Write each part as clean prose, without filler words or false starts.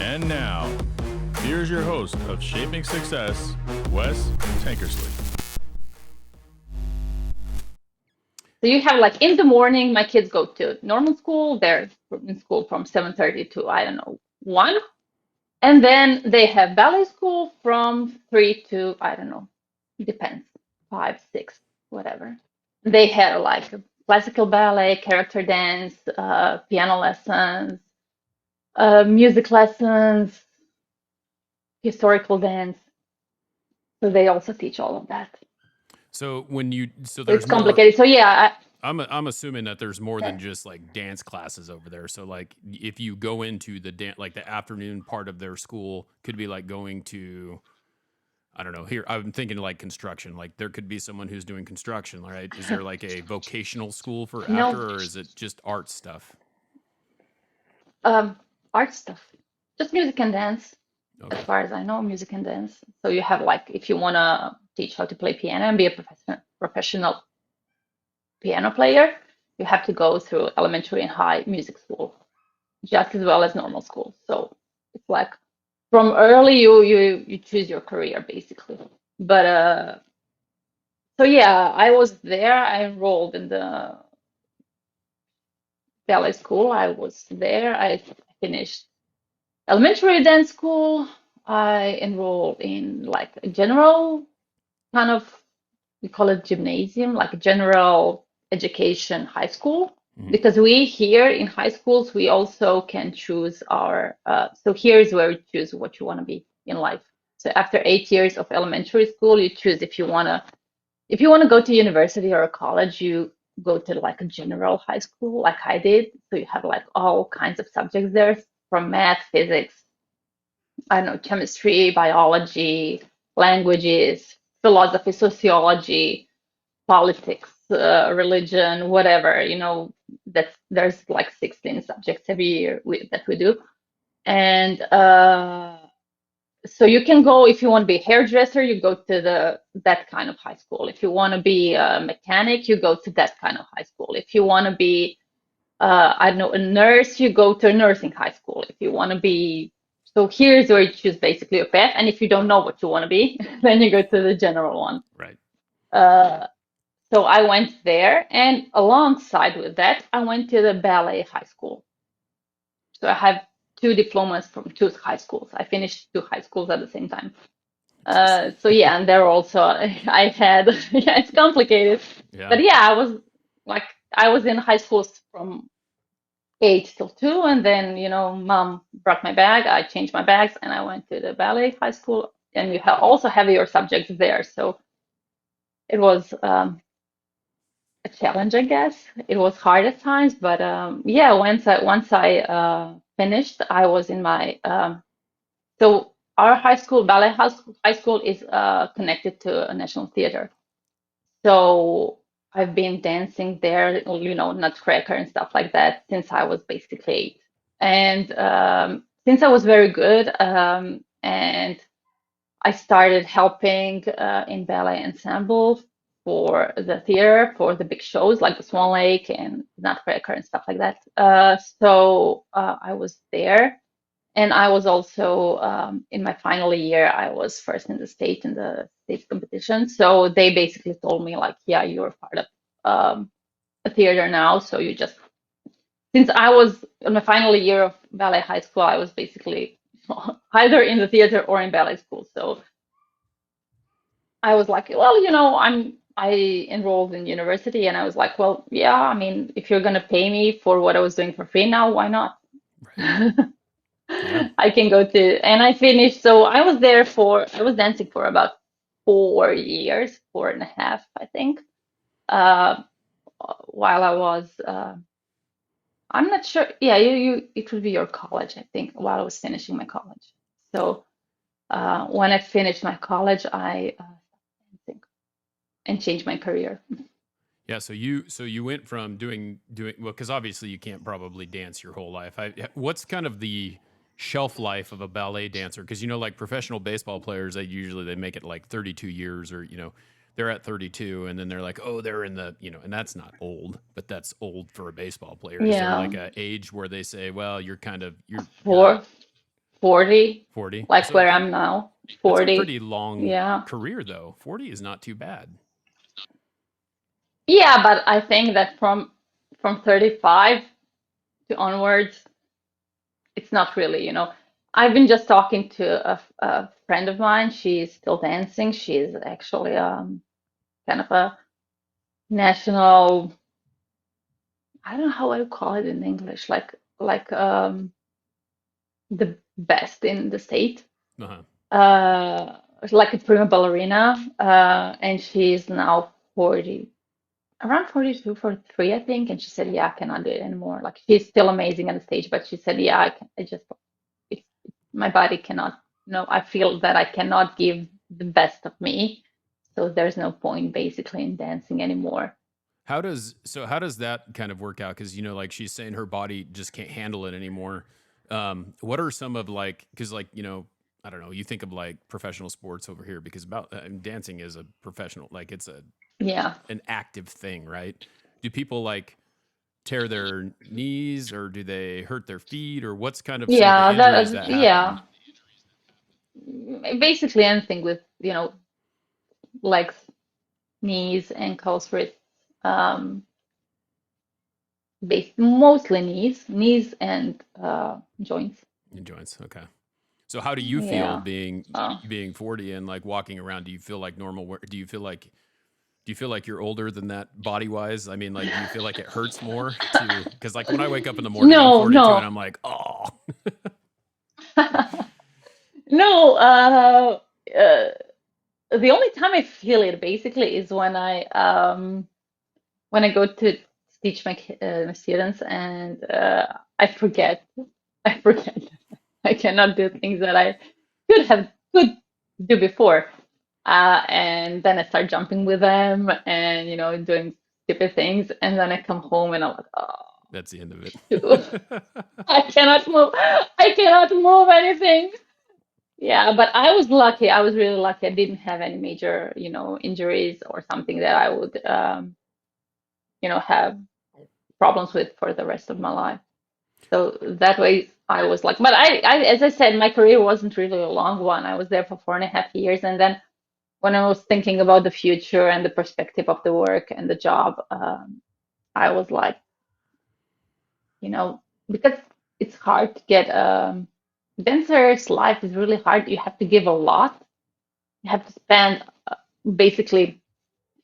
And now, here's your host of Shaping Success, Wes Tankersley. So you have like in the morning, my kids go to normal school. They're in school from 7:30 to, I don't know, 1. And then they have ballet school from 3 to, I don't know, depends, 5, 6, whatever. They have like classical ballet, character dance, piano lessons, music lessons, historical dance. So they also teach all of that. So So it's there's more. complicated. So yeah, I'm assuming that there's more than just like dance classes over there. So like if you go into the afternoon part of their school, could be like going to, I don't know. Here I'm thinking like construction. Like there could be someone who's doing construction, right? Is there like a vocational school for no, after, or is it just art stuff? um, art stuff, just music and dance. As Okay. far as I know, music and dance. So you have like if you wanna teach how to play piano and be a professional piano player, you have to go through elementary and high music school, just as well as normal school. So it's like from early you choose your career basically. But so yeah, I was there. I enrolled in the ballet school. I was there. I finished elementary dance school. I enrolled in like a general kind of, we call it gymnasium, like a general education high school. Mhm. Because we here in high schools, we also can choose our, so here's where you choose what you want to be in life. So after 8 years of elementary school, you choose if you want to go to university or a college, you go to like a general high school, like I did. So you have like all kinds of subjects there, from math, physics, I don't know, chemistry, biology, languages, philosophy, sociology, politics, religion, whatever, there's like 16 subjects every year that we do. And so you can go, if you want to be a hairdresser, you go to that kind of high school. If you want to be a mechanic, you go to that kind of high school. If you want to be, I don't know, a nurse, you go to a nursing high school. If you want to be, so here's where you choose basically a path. And if you don't know what you want to be, then you go to the general one. Right. Uh, so I went there, and alongside with that, I went to the ballet high school. So I have 2 diplomas from 2 high schools. I finished 2 high schools at the same time. Interesting. So yeah, and there also I had yeah, it's complicated, Yeah. but yeah, like I was in high schools from 8 till 2, and then mom brought my bag. I changed my bags, and I went to the ballet high school, and you also have your subjects there. So it was a challenge, I guess. It was hard at times, but yeah, once I finished, I was in my so our high school, ballet high school is connected to a national theater. So I've been dancing there, Nutcracker and stuff like that since I was basically 8. And since I was very good, and I started helping in ballet ensemble for the theater, for the big shows like the Swan Lake and Nutcracker and stuff like that. So I was there, and I was also in my final year. I was first in the state competition. So they basically told me like, yeah, you're part of a theater now. So you just, since I was in my final year of ballet high school, I was basically either in the theater or in ballet school. So I was like, well, I enrolled in university, and I was like, well, yeah, I mean, if you're gonna pay me for what I was doing for free now, why not? Right. Yeah. I can go to, and I finished. So I was dancing for about 4 years, 4.5, I think. Uh, while I was, I'm not sure. Yeah, it would be your college, I think, while I was finishing my college. So when I finished my college, I think and changed my career. Yeah, so you went from doing well, because obviously you can't probably dance your whole life. What's kind of the shelf life of a ballet dancer? Because like professional baseball players, they make it like 32 years, or they're at 32, and then they're like, oh, they're in the and that's not old, but that's old for a baseball player. Is there Yeah, like a age where they say, well, you're kind of you're not? four. 40, 40. like So where I'm now. that's a 40. pretty long Yeah. career, though. 40 is not too bad. Yeah, but I think that from 35 to onwards, it's not really, I've been just talking to a friend of mine. She's still dancing. She's actually kind of a national, I don't know how I would call it in English, like the best in the state. Uh-huh. Like a prima ballerina, and she's now 40, around 42, 43, I think. And she said, "Yeah, I cannot do it anymore." Like she's still amazing on the stage, but she said, "Yeah, I just, it, my body cannot. No, I feel that I cannot give the best of me, so there's no point basically in dancing anymore." How does that kind of work out? Because like she's saying her body just can't handle it anymore. What are some of because I don't know. You think of like professional sports over here because dancing is a professional, like it's Yeah, an active thing, right? Do people like tear their knees or do they hurt their feet or what's kind of some of the yeah, injuries that happen? yeah. Basically anything with legs, knees, ankles, wrists. Um, mostly knees and joints. In joints. Okay. So how do you feel Yeah. being 40 and like walking around? Do you feel like normal? Do you feel like you're older than that body wise? I mean, like, do you feel like it hurts more because like when I wake up in the morning, I'm No, 42 and no. I'm like, oh, No, the only time I feel it basically is when I go to teach my students and I forget. I forget. I cannot do things that I could do before. And then I start jumping with them and doing stupid things. And then I come home and I'm like, oh, that's the end of shoot, it. I cannot move. I cannot move anything. Yeah, but I was lucky. I was really lucky. I didn't have any major, injuries or something that I would, have problems with for the rest of my life. So that way I was like, but as I said, my career wasn't really a long one. I was there for 4.5 years. And then when I was thinking about the future and the perspective of the work and the job, I was like, because it's hard to get, dancer's life is really hard. You have to give a lot. You have to spend basically,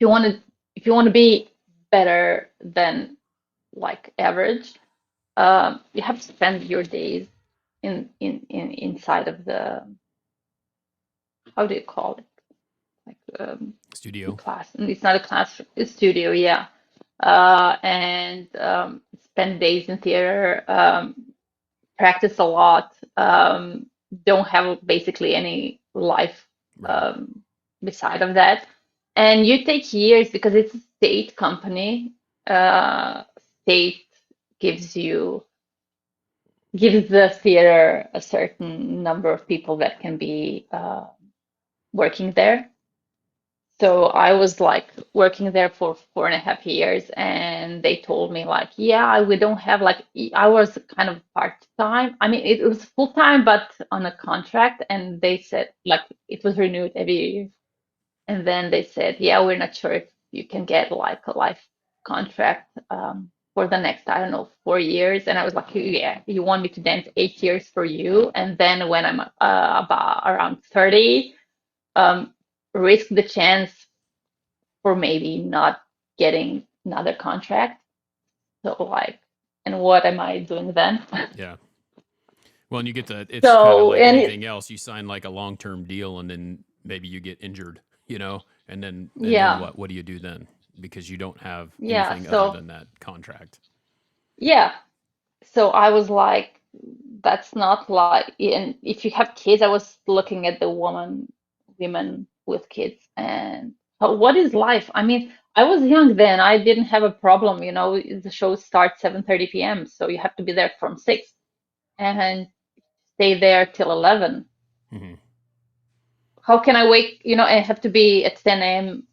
if you want to be better than like average, you have to spend your days inside of the, how do you call it? Like Studio. class. And it's not a class, it's studio, yeah. And spend days in theater, practice a lot, don't have basically any life Right. beside of that. And you take years because it's a state company. State gives you gives the theater a certain number of people that can be working there. So I was like working there for 4.5 years, and they told me like, yeah, we don't have like I was kind of part time. I mean, it was full time, but on a contract, and they said like it was renewed every year. And then they said, yeah, we're not sure if you can get like a life contract for the next, I don't know, 4 years. And I was like, yeah, you want me to dance 8 years for you? And then when I'm about around 30, um, risk the chance for maybe not getting another contract. So like, and what am I doing then? Yeah. Well, and you get to, it's kind of So, like and anything else. You sign like a long-term deal and then maybe you get injured, and then yeah, what do you do then? Because you don't have yeah. anything other So, than that contract. yeah. So I was like, that's not like, and if you have kids, I was looking at the women with kids, and what is life? I mean, I was young then. I didn't have a problem, the show starts 7:30 p.m., so you have to be there from 6 and stay there till 11. Hmm. How can I wake, I have to be at 10 a.m.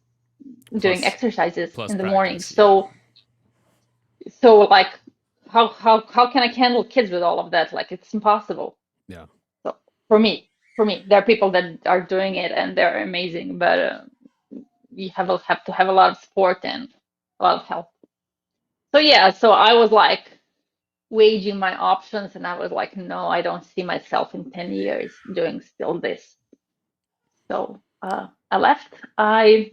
doing Plus, exercises plus in the morning. practice. Yeah. So like, how can I handle kids with all of that? Like, it's impossible. Yeah. for me. There are people that are doing it and they're amazing, but you have to have a lot of support and a lot of help. So yeah, so I was like weighing my options, and I was like, no, I don't see myself in 10 years doing still this. So I left. I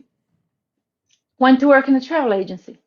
went to work in a travel agency.